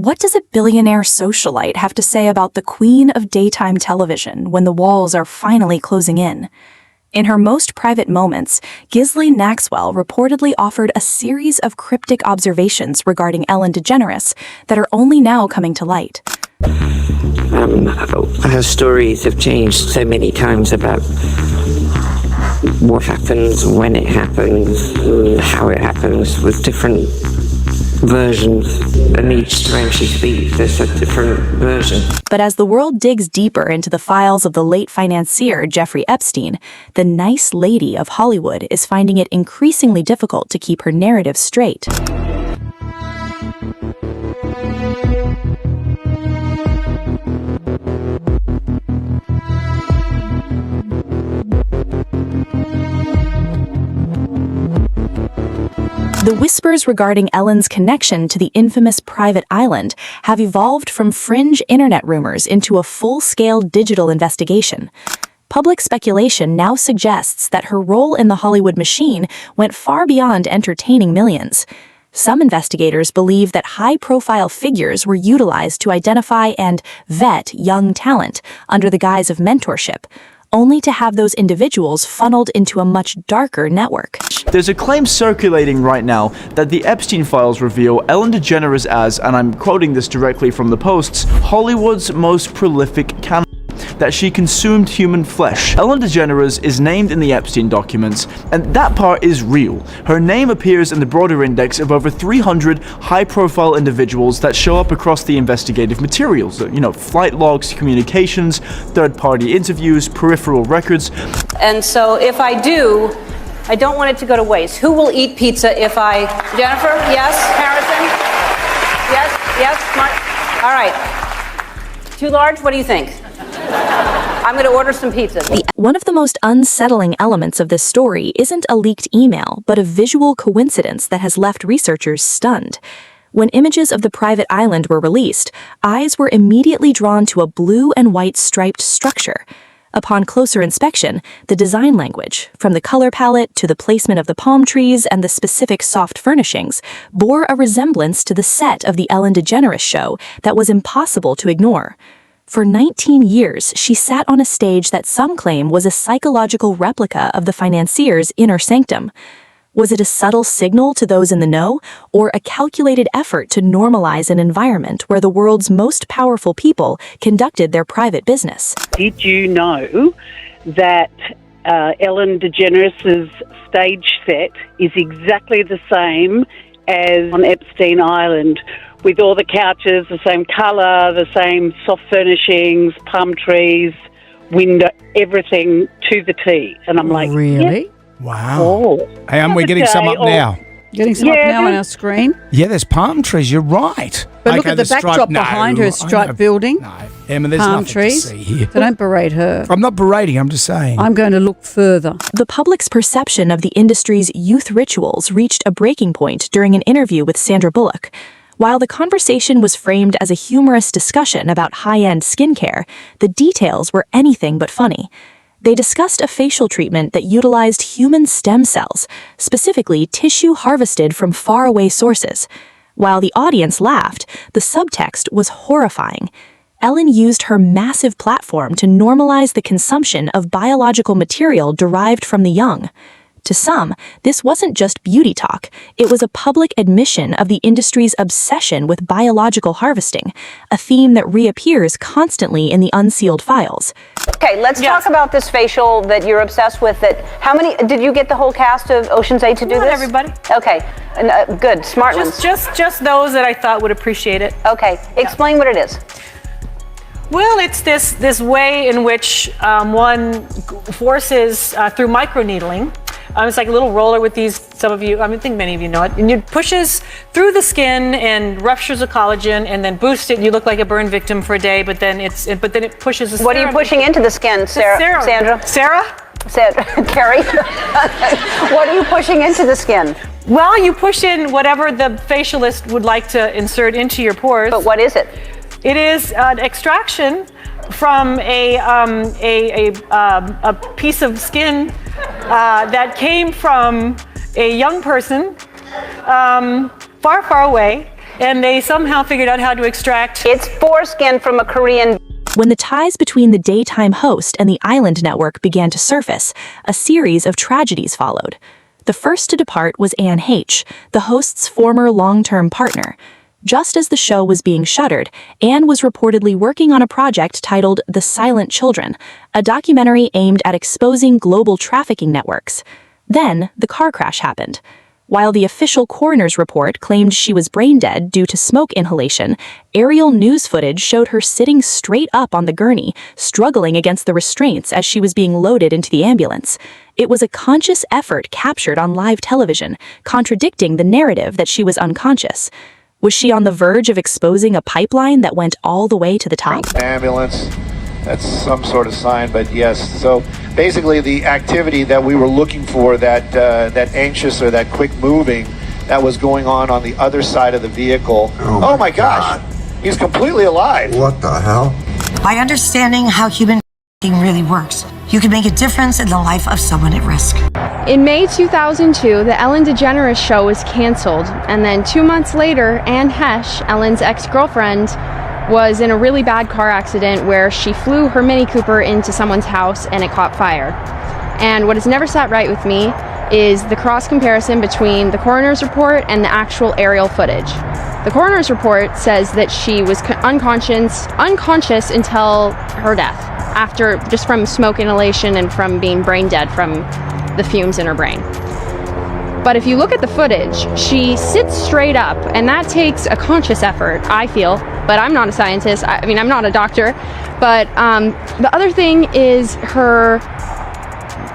What does a billionaire socialite have to say about the queen of daytime television when the walls are finally closing in? In her most private moments, Ghislaine Maxwell reportedly offered a series of cryptic observations regarding Ellen DeGeneres that are only now coming to light. Her stories have changed so many times about what happens, when it happens, how it happens, with different versions, and each time she speaks there's a different version. But as the world digs deeper into the files of the late financier Jeffrey Epstein, the nice lady of Hollywood is finding it increasingly difficult to keep her narrative straight. The whispers regarding Ellen's connection to the infamous private island have evolved from fringe internet rumors into a full-scale digital investigation. Public speculation now suggests that her role in the Hollywood machine went far beyond entertaining millions. Some investigators believe that high-profile figures were utilized to identify and vet young talent under the guise of mentorship, only to have those individuals funneled into a much darker network. There's a claim circulating right now that the Epstein Files reveal Ellen DeGeneres as, and I'm quoting this directly from the posts, Hollywood's most prolific cannibal, that she consumed human flesh. Ellen DeGeneres is named in the Epstein documents, and that part is real. Her name appears in the broader index of over 300 high-profile individuals that show up across the investigative materials. Flight logs, communications, third-party interviews, peripheral records. And so if I do, I don't want it to go to waste. Who will eat pizza if I... Jennifer? Yes? Harrison? Yes? All right. Too large? What do you think? I'm going to order some pizza. One of the most unsettling elements of this story isn't a leaked email, but a visual coincidence that has left researchers stunned. When images of the private island were released, eyes were immediately drawn to a blue and white striped structure. Upon closer inspection, the design language, from the color palette to the placement of the palm trees and the specific soft furnishings, bore a resemblance to the set of the Ellen DeGeneres show that was impossible to ignore. For 19 years, she sat on a stage that some claim was a psychological replica of the financier's inner sanctum. Was it a subtle signal to those in the know, or a calculated effort to normalize an environment where the world's most powerful people conducted their private business? Did you know that Ellen DeGeneres' stage set is exactly the same as on Epstein Island, with all the couches, the same colour, the same soft furnishings, palm trees, window, everything to the T? And I'm like, really? Yeah. Wow. Oh. Hey, and we're getting some up now. Getting some up now on our screen. Yeah, there's palm trees. You're right. But look at the backdrop behind her, striped building. No, Emma, there's palm nothing trees. to see here. So don't berate her. I'm not berating, I'm just saying. I'm going to look further. The public's perception of the industry's youth rituals reached a breaking point during an interview with Sandra Bullock. While the conversation was framed as a humorous discussion about high-end skincare, the details were anything but funny. They discussed a facial treatment that utilized human stem cells, specifically tissue harvested from faraway sources. While the audience laughed, the subtext was horrifying. Ellen used her massive platform to normalize the consumption of biological material derived from the young. To some, this wasn't just beauty talk. It was a public admission of the industry's obsession with biological harvesting, a theme that reappears constantly in the unsealed files. Okay, let's talk about this facial that you're obsessed with. How many, did you get the whole cast of Ocean's 8 to do this? Not everybody. Okay, good, smart ones. Just those that I thought would appreciate it. Okay, explain what it is. Well, it's this way in which one forces through microneedling. It's like a little roller with these, I think many of you know it, and it pushes through the skin and ruptures the collagen and then boosts it. You look like a burn victim for a day, but then it pushes the What are you pushing into the skin, Sandra? Carrie? What are you pushing into the skin? Well, you push in whatever the facialist would like to insert into your pores. But what is it? It is an extraction from a piece of skin that came from a young person far, far away, and they somehow figured out how to extract. It's foreskin from a Korean. When the ties between the daytime host and the island network began to surface, a series of tragedies followed. The first to depart was Anne Heche, the host's former long-term partner. Just as the show was being shuttered, Anne was reportedly working on a project titled The Silent Children, a documentary aimed at exposing global trafficking networks. Then, the car crash happened. While the official coroner's report claimed she was brain dead due to smoke inhalation, aerial news footage showed her sitting straight up on the gurney, struggling against the restraints as she was being loaded into the ambulance. It was a conscious effort captured on live television, contradicting the narrative that she was unconscious. Was she on the verge of exposing a pipeline that went all the way to the top? Ambulance, that's some sort of sign, but yes. So basically the activity that we were looking for, that anxious or that quick moving, that was going on the other side of the vehicle. Oh my gosh, he's completely alive. What the hell? By understanding how human really works, you can make a difference in the life of someone at risk. In May 2002, the Ellen DeGeneres show was canceled, and then 2 months later, Anne Heche, Ellen's ex-girlfriend, was in a really bad car accident where she flew her Mini Cooper into someone's house and it caught fire. And what has never sat right with me is the cross comparison between the coroner's report and the actual aerial footage. The coroner's report says that she was unconscious until her death, after just from smoke inhalation and from being brain dead from the fumes in her brain. But if you look at the footage, she sits straight up, and that takes a conscious effort, I feel, but I'm not a scientist. I mean, I'm not a doctor. But the other thing is her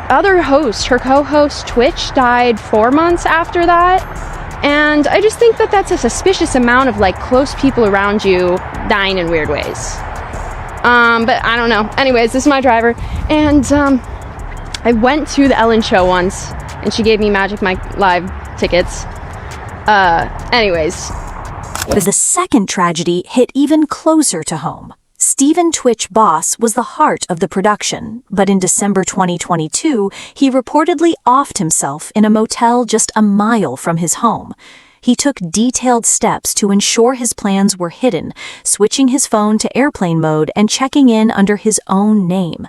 other host, her co-host Twitch, died 4 months after that. And I just think that that's a suspicious amount of like close people around you dying in weird ways. But I don't know. Anyways, this is my driver. And I went to the Ellen show once, and she gave me Magic Mike Live tickets. Anyways. The second tragedy hit even closer to home. Stephen Twitch Boss was the heart of the production, but in December 2022, he reportedly offed himself in a motel just a mile from his home. He took detailed steps to ensure his plans were hidden, switching his phone to airplane mode and checking in under his own name.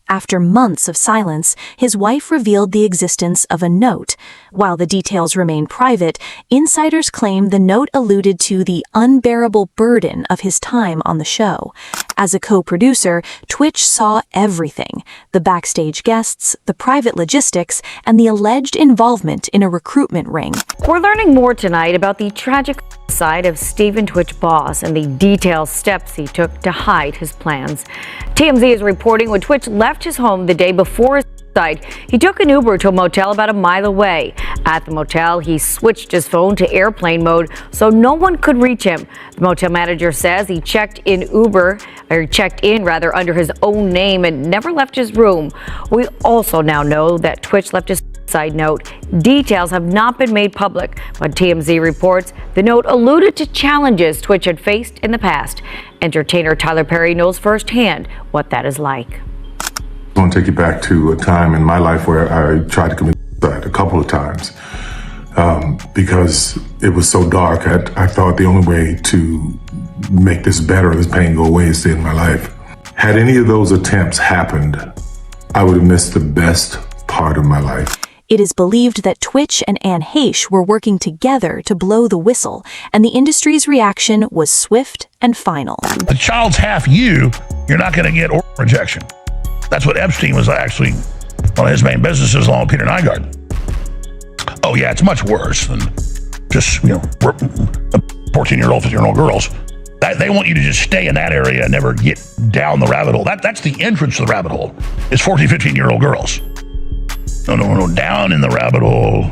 After months of silence, his wife revealed the existence of a note. While the details remain private, insiders claim the note alluded to the unbearable burden of his time on the show. As a co-producer, Twitch saw everything: the backstage guests, the private logistics, and the alleged involvement in a recruitment ring. We're learning more tonight about the tragic side of Stephen Twitch Boss and the detailed steps he took to hide his plans. TMZ is reporting when Twitch left his home the day before his suicide, he took an Uber to a motel about a mile away. At the motel, he switched his phone to airplane mode so no one could reach him. The motel manager says he checked in under his own name and never left his room. We also now know that Twitch left his side note. Details have not been made public, but TMZ reports the note alluded to challenges Twitch had faced in the past. Entertainer Tyler Perry knows firsthand what that is like. I want to take you back to a time in my life where I tried to commit suicide a couple of times because it was so dark. I thought the only way to make this better, this pain go away, is to end my life. Had any of those attempts happened, I would have missed the best part of my life. It is believed that Twitch and Anne Heche were working together to blow the whistle, and the industry's reaction was swift and final. The child's half you, you're not going to get organ rejection. That's what Epstein was actually, one of his main businesses along with Peter Nygaard. Oh yeah, it's much worse than just, 14-year-old, 15-year-old girls. They want you to just stay in that area and never get down the rabbit hole. That's the entrance to the rabbit hole, is 14, 15-year-old girls. No, down in the rabbit hole.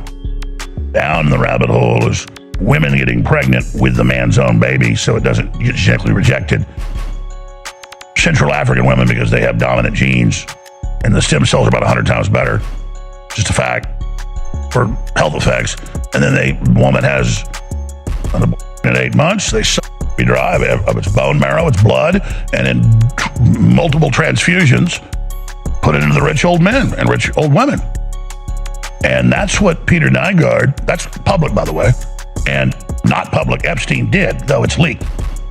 Down in the rabbit hole is women getting pregnant with the man's own baby so it doesn't get genetically rejected. Central African women, because they have dominant genes and the stem cells are about 100 times better. Just a fact for health effects. And then the woman has an abortion at 8 months. They suck it dry of its bone marrow, its blood, and in multiple transfusions, put it into the rich old men and rich old women. And that's what Peter Nygaard, that's public, by the way, and not public, Epstein did, though it's leaked.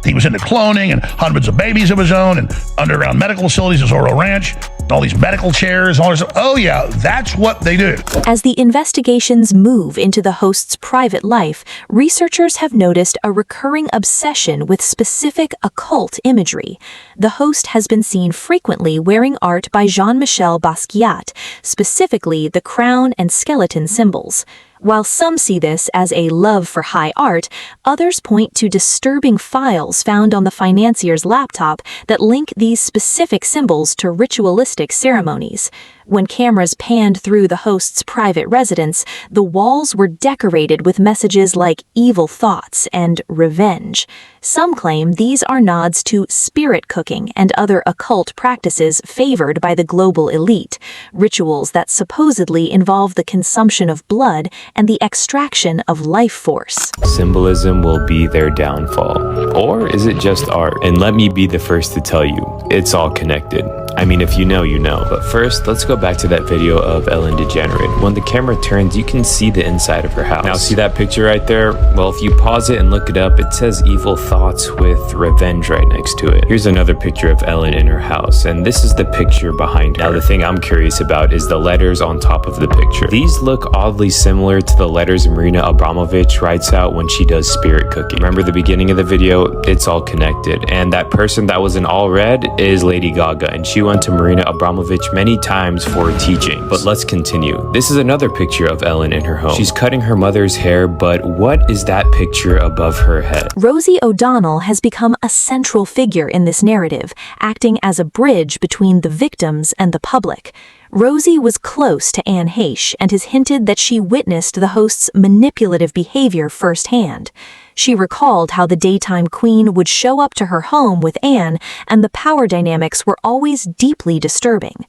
He was into cloning and hundreds of babies of his own and underground medical facilities, his Oro Ranch, and all these medical chairs, all this stuff. Oh yeah, that's what they do. As the investigations move into the host's private life, researchers have noticed a recurring obsession with specific occult imagery. The host has been seen frequently wearing art by Jean-Michel Basquiat, specifically the crown and skeleton symbols. While some see this as a love for high art, others point to disturbing files found on the financier's laptop that link these specific symbols to ritualistic ceremonies. When cameras panned through the host's private residence, the walls were decorated with messages like evil thoughts and revenge. Some claim these are nods to spirit cooking and other occult practices favored by the global elite, rituals that supposedly involve the consumption of blood and the extraction of life force. Symbolism will be their downfall. Or is it just art? And let me be the first to tell you, it's all connected. I mean, if you know, you know. But first, let's go back to that video of Ellen DeGeneres. When the camera turns, you can see the inside of her house. Now, see that picture right there? Well, if you pause it and look it up, it says evil thoughts with revenge right next to it. Here's another picture of Ellen in her house, and this is the picture behind her. Now, the thing I'm curious about is the letters on top of the picture. These look oddly similar to the letters Marina Abramovich writes out when she does spirit cooking. Remember the beginning of the video? It's all connected. And that person that was in all red is Lady Gaga, and she went to Marina Abramovich many times for teaching. But let's continue. This is another picture of Ellen in her home. She's cutting her mother's hair, but what is that picture above her head? Rosie O'Donnell has become a central figure in this narrative, acting as a bridge between the victims and the public. Rosie was close to Anne Heche and has hinted that she witnessed the host's manipulative behavior firsthand. She recalled how the daytime queen would show up to her home with Anne, and the power dynamics were always deeply disturbing.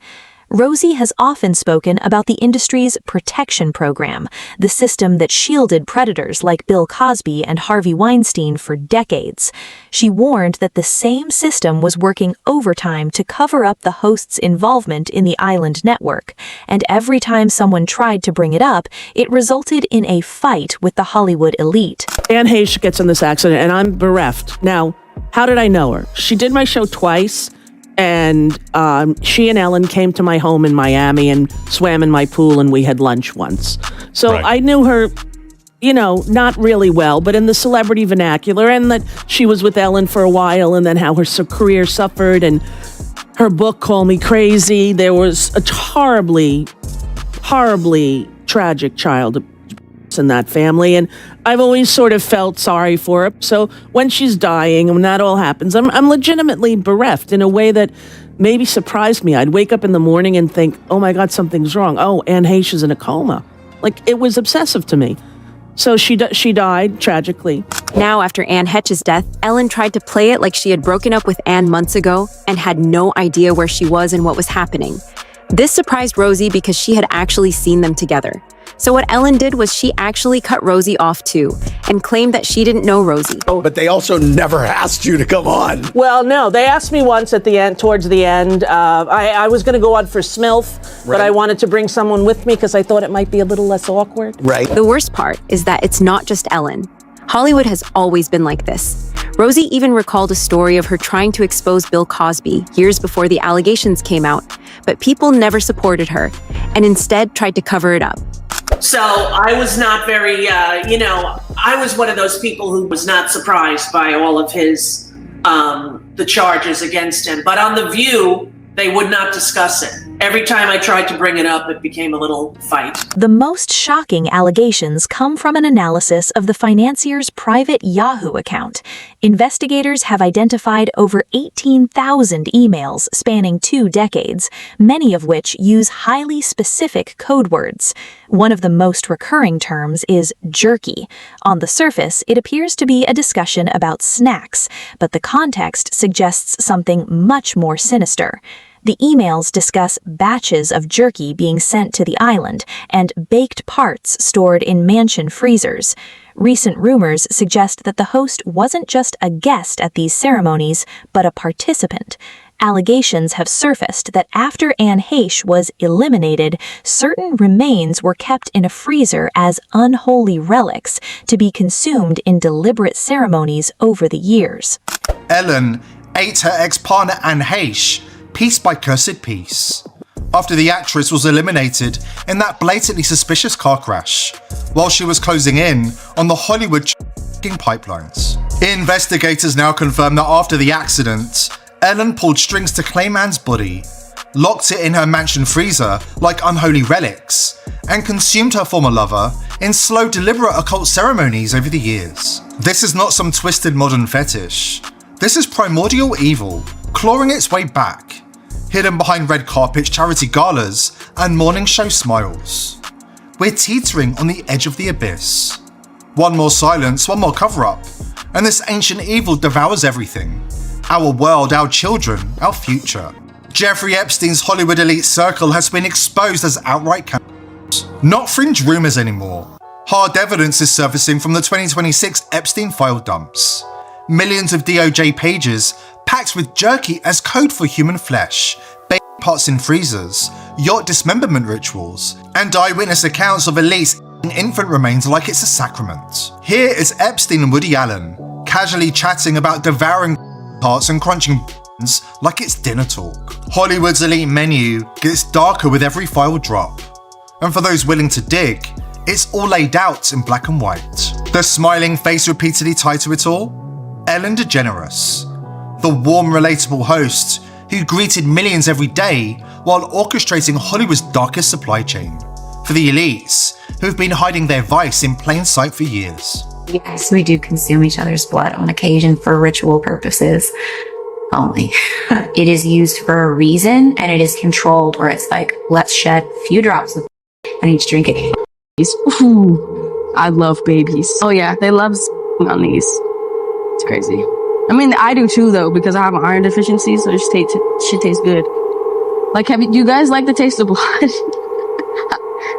Rosie has often spoken about the industry's protection program, the system that shielded predators like Bill Cosby and Harvey Weinstein for decades. She warned that the same system was working overtime to cover up the host's involvement in the island network, and every time someone tried to bring it up, it resulted in a fight with the Hollywood elite. Anne Heche gets in this accident, and I'm bereft. Now, how did I know her? She did my show twice. And she and Ellen came to my home in Miami and swam in my pool, and we had lunch once. So right. I knew her, you know, not really well, but in the celebrity vernacular, and that she was with Ellen for a while, and then how her career suffered, and her book, Call Me Crazy. There was a horribly, horribly tragic child in that family, and I've always sort of felt sorry for her. So when she's dying and when that all happens, I'm legitimately bereft in a way that maybe surprised me. I'd wake up in the morning and think, oh my God, something's wrong. Oh, Anne Heche is in a coma. Like, it was obsessive to me. So she died tragically. Now, after Anne Heche's death, Ellen tried to play it like she had broken up with Anne months ago and had no idea where she was and what was happening. This surprised Rosie because she had actually seen them together. So what Ellen did was she actually cut Rosie off too, and claimed that she didn't know Rosie. But they also never asked you to come on. Well, no, they asked me once at the end, towards the end. I was going to go on for SMILF, but I wanted to bring someone with me because I thought it might be a little less awkward. Right. The worst part is that it's not just Ellen. Hollywood has always been like this. Rosie even recalled a story of her trying to expose Bill Cosby years before the allegations came out, but people never supported her and instead tried to cover it up. So I was not very, I was one of those people who was not surprised by all of his, the charges against him. But on The View, they would not discuss it. Every time I tried to bring it up, it became a little fight. The most shocking allegations come from an analysis of the financier's private Yahoo account. Investigators have identified over 18,000 emails spanning 2 decades, many of which use highly specific code words. One of the most recurring terms is jerky. On the surface, it appears to be a discussion about snacks, but the context suggests something much more sinister. The emails discuss batches of jerky being sent to the island and baked parts stored in mansion freezers. Recent rumors suggest that the host wasn't just a guest at these ceremonies, but a participant. Allegations have surfaced that after Anne Heche was eliminated, certain remains were kept in a freezer as unholy relics to be consumed in deliberate ceremonies over the years. Ellen ate her ex-partner Anne Heche piece by cursed piece, after the actress was eliminated in that blatantly suspicious car crash, while she was closing in on the Hollywood pipelines. Investigators now confirm that after the accident, Ellen pulled strings to claim Anne's body, locked it in her mansion freezer like unholy relics, and consumed her former lover in slow, deliberate occult ceremonies over the years. This is not some twisted modern fetish. This is primordial evil, clawing its way back, hidden behind red carpets, charity galas, and morning show smiles. We're teetering on the edge of the abyss. One more silence, one more cover-up, and this ancient evil devours everything. Our world, our children, our future. Jeffrey Epstein's Hollywood elite circle has been exposed as outright cannibals. Not fringe rumors anymore. Hard evidence is surfacing from the 2026 Epstein file dumps. Millions of DOJ pages packed with jerky as code for human flesh, baby parts in freezers, yacht dismemberment rituals, and eyewitness accounts of elites eating infant remains like it's a sacrament. Here is Epstein and Woody Allen, casually chatting about devouring parts and crunching like it's dinner talk. Hollywood's elite menu gets darker with every file drop. And for those willing to dig, it's all laid out in black and white. The smiling face repeatedly tied to it all? Ellen DeGeneres, the warm, relatable host who greeted millions every day while orchestrating Hollywood's darkest supply chain. For the elites, who've been hiding their vice in plain sight for years. Yes, we do consume each other's blood on occasion for ritual purposes only. It is used for a reason, and it is controlled where it's like, let's shed a few drops of and each drink it. Ooh, I love babies. Oh yeah, they love on these. It's crazy. I mean, I do too though, because I have an iron deficiency, so shit tastes good. Like, do you guys like the taste of blood?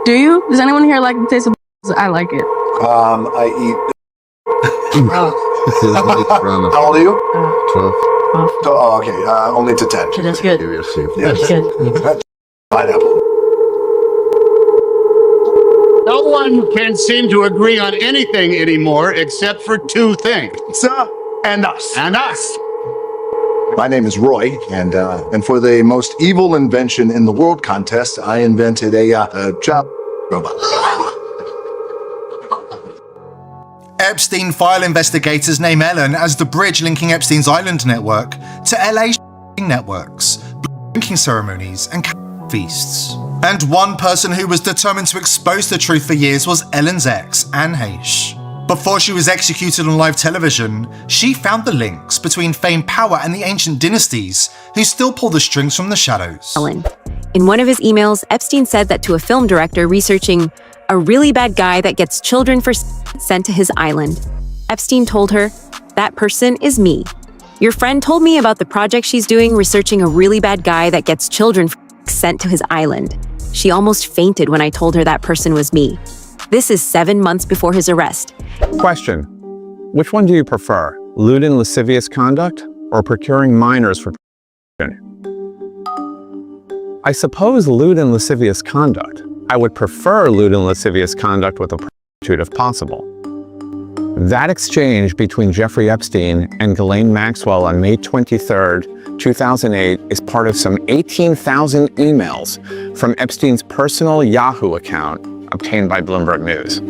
Do you? Does anyone here like the taste of blood? I like it. I eat. How old are you? 12. Oh, okay. Only to 10. That's good. Yes. That's good. Pineapple. No one can seem to agree on anything anymore except for two things. Sir, and us. And us. My name is Roy, and for the most evil invention in the world contest, I invented a job robot. Epstein file investigators name Ellen as the bridge linking Epstein's Island network to LA networks, drinking ceremonies, and feasts. And one person who was determined to expose the truth for years was Ellen's ex, Anne Heche. Before she was executed on live television, she found the links between fame, power, and the ancient dynasties who still pull the strings from the shadows. Ellen. In one of his emails, Epstein said that to a film director researching a really bad guy that gets children for sent to his island. Epstein told her, "That person is me. Your friend told me about the project she's doing researching a really bad guy that gets children sent to his island. She almost fainted when I told her that person was me." This is 7 months before his arrest. Question: which one do you prefer, lewd and lascivious conduct or procuring minors for prostitution? I suppose lewd and lascivious conduct. I would prefer lewd and lascivious conduct with a prostitute if possible. That exchange between Jeffrey Epstein and Ghislaine Maxwell on May 23rd, 2008 is part of some 18,000 emails from Epstein's personal Yahoo account obtained by Bloomberg News.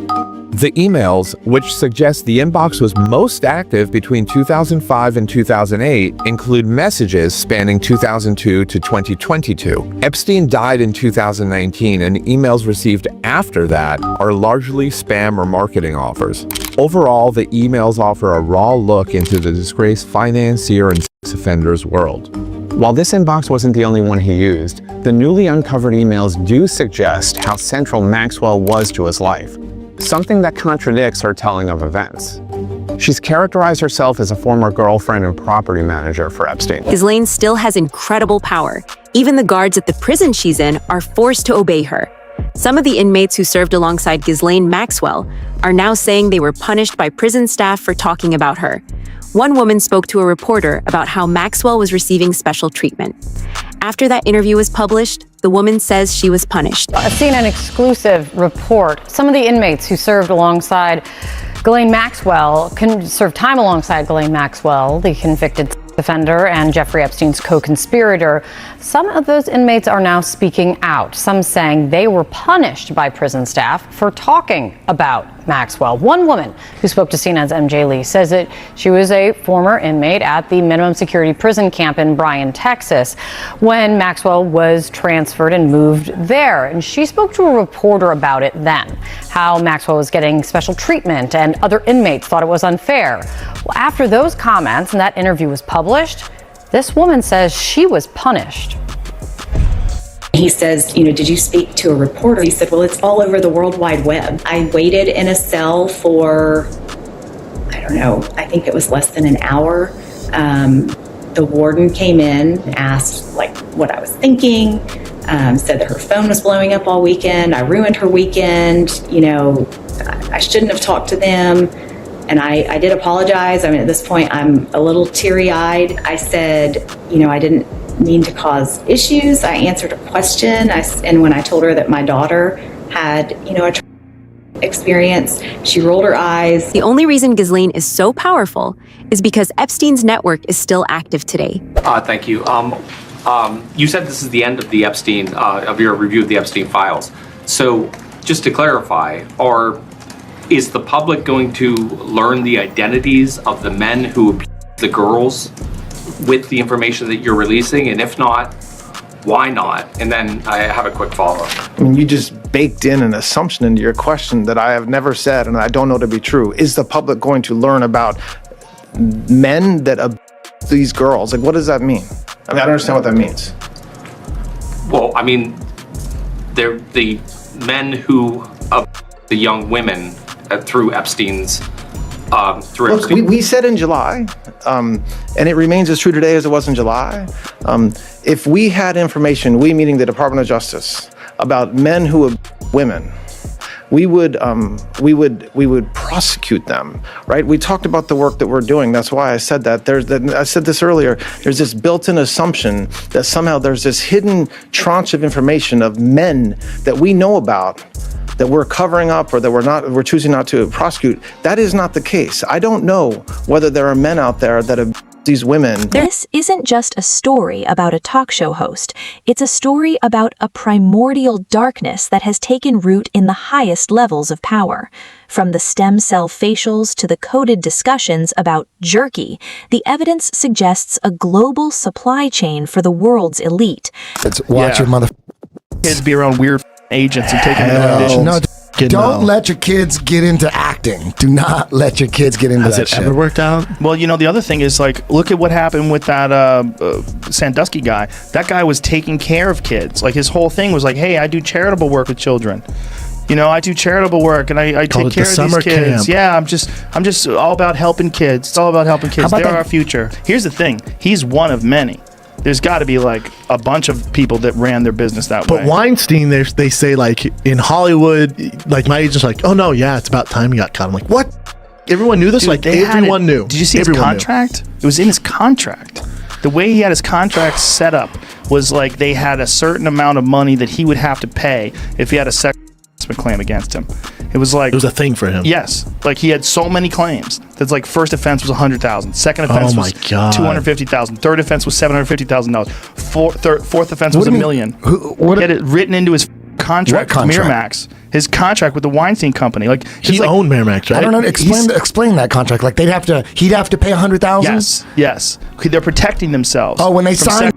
The emails, which suggest the inbox was most active between 2005 and 2008, include messages spanning 2002 to 2022. Epstein died in 2019, and emails received after that are largely spam or marketing offers. Overall, the emails offer a raw look into the disgraced financier and sex offender's world. While this inbox wasn't the only one he used, the newly uncovered emails do suggest how central Maxwell was to his life, something that contradicts her telling of events. She's characterized herself as a former girlfriend and property manager for Epstein. Ghislaine still has incredible power. Even the guards at the prison she's in are forced to obey her. Some of the inmates who served alongside Ghislaine Maxwell are now saying they were punished by prison staff for talking about her. One woman spoke to a reporter about how Maxwell was receiving special treatment. After that interview was published, the woman says she was punished. A CNN exclusive report. Some of the inmates who served alongside Ghislaine Maxwell served time alongside Ghislaine Maxwell, the convicted offender and Jeffrey Epstein's co-conspirator. Some of those inmates are now speaking out, some saying they were punished by prison staff for talking about Maxwell. One woman who spoke to CNN's MJ Lee says that she was a former inmate at the minimum security prison camp in Bryan, Texas, when Maxwell was transferred and moved there. And she spoke to a reporter about it then, how Maxwell was getting special treatment and other inmates thought it was unfair. Well, after those comments and that interview was published, this woman says she was punished. He says, did you speak to a reporter? He said, well, it's all over the World Wide Web. I waited in a cell for, I don't know, I think it was less than an hour. The warden came in, asked what I was thinking, said that her phone was blowing up all weekend. I ruined her weekend. I shouldn't have talked to them. And I did apologize. I mean, at this point, I'm a little teary-eyed. I said, I didn't mean to cause issues. I answered a question. And when I told her that my daughter had, a experience, she rolled her eyes. The only reason Ghislaine is so powerful is because Epstein's network is still active today. Thank you. You said this is the end of the Epstein, of your review of the Epstein Files. So just to clarify, is the public going to learn the identities of the men who abused the girls with the information that you're releasing? And if not, why not? And then I have a quick follow-up. I mean, you just baked in an assumption into your question that I have never said and I don't know to be true. Is the public going to learn about men that abuse these girls? What does that mean? I don't understand what that means. Well, I mean, they're the men who the young women through Epstein's Look, we said in July, and it remains as true today as it was in July. If we had information, we meaning the Department of Justice, about men who abuse women, we would prosecute them, right? We talked about the work that we're doing. That's why I said that. I said this earlier. There's this built-in assumption that somehow there's this hidden tranche of information of men that we know about that we're covering up or that we're choosing not to prosecute. That is not the case. I don't know whether there are men out there that abuse these women. This isn't just a story about a talk show host. It's a story about a primordial darkness that has taken root in the highest levels of power. From the stem cell facials to the coded discussions about jerky, the evidence suggests a global supply chain for the world's elite. Watch your mother kids be around weird agents and taking their auditions. No, don't let your kids get into acting. Do not let your kids get into that shit. Has it ever worked out? Well, the other thing is, look at what happened with that Sandusky guy. That guy was taking care of kids. His whole thing was hey, I do charitable work with children. I do charitable work and I take care of these kids. Camp. Yeah, I'm just all about helping kids. It's all about helping kids. They're our future. Here's the thing. He's one of many. There's got to be a bunch of people that ran their business that way. But Weinstein, they say in Hollywood, my agent's oh no, yeah, it's about time he got caught. I'm what? Everyone knew this? Dude, everyone knew. Did you see his contract? It was in his contract. The way he had his contract set up was they had a certain amount of money that he would have to pay if he had a sexual harassment claim against him. It was it was a thing for him. Yes. He had so many claims. That's first offense was $100,000. Second offense was $250,000. Third offense was $750,000. Fourth offense was $1 million. He had it written into his contract with Miramax. His contract with the Weinstein Company. He owned Miramax, right? I don't know. Explain that contract. He'd have to pay $100,000? Yes. They're protecting themselves. Oh, when they sign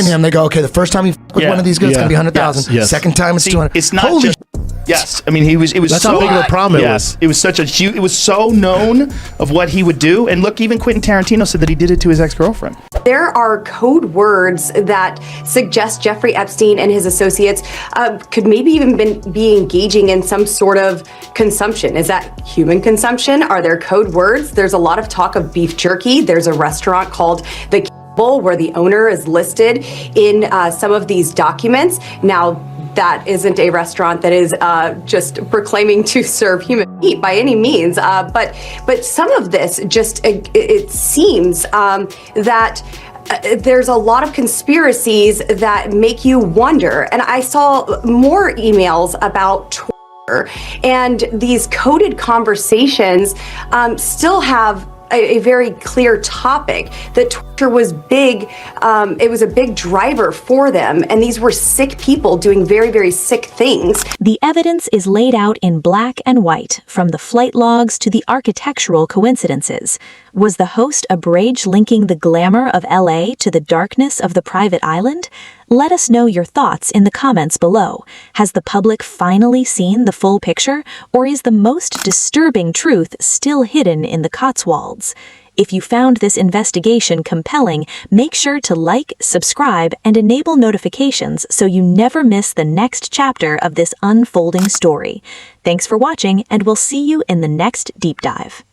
him, they go, okay, the first time you with one of these goods, it's going to be $100,000. Yes. Second time, it's $200,000. It's not just... Yes, I mean it was. That's so how big of a problem it was. It was such a huge. It was so known of what he would do, and look, even Quentin Tarantino said that he did it to his ex-girlfriend. There are code words that suggest Jeffrey Epstein and his associates could maybe even be engaging in some sort of consumption. Is that human consumption? Are there code words? There's a lot of talk of beef jerky. There's a restaurant called the where the owner is listed in some of these documents. Now, that isn't a restaurant that is just proclaiming to serve human meat by any means. But some of this just, it seems that there's a lot of conspiracies that make you wonder. And I saw more emails about Twitter, and these coded conversations still have a very clear topic that Twitter was big. It was a big driver for them, and these were sick people doing very, very sick things. The evidence is laid out in black and white, from the flight logs to the architectural coincidences. Was the host a bridge linking the glamour of LA to the darkness of the private island? Let us know your thoughts in the comments below. Has the public finally seen the full picture, or is the most disturbing truth still hidden in the Cotswolds? If you found this investigation compelling, make sure to like, subscribe, and enable notifications so you never miss the next chapter of this unfolding story. Thanks for watching, and we'll see you in the next deep dive.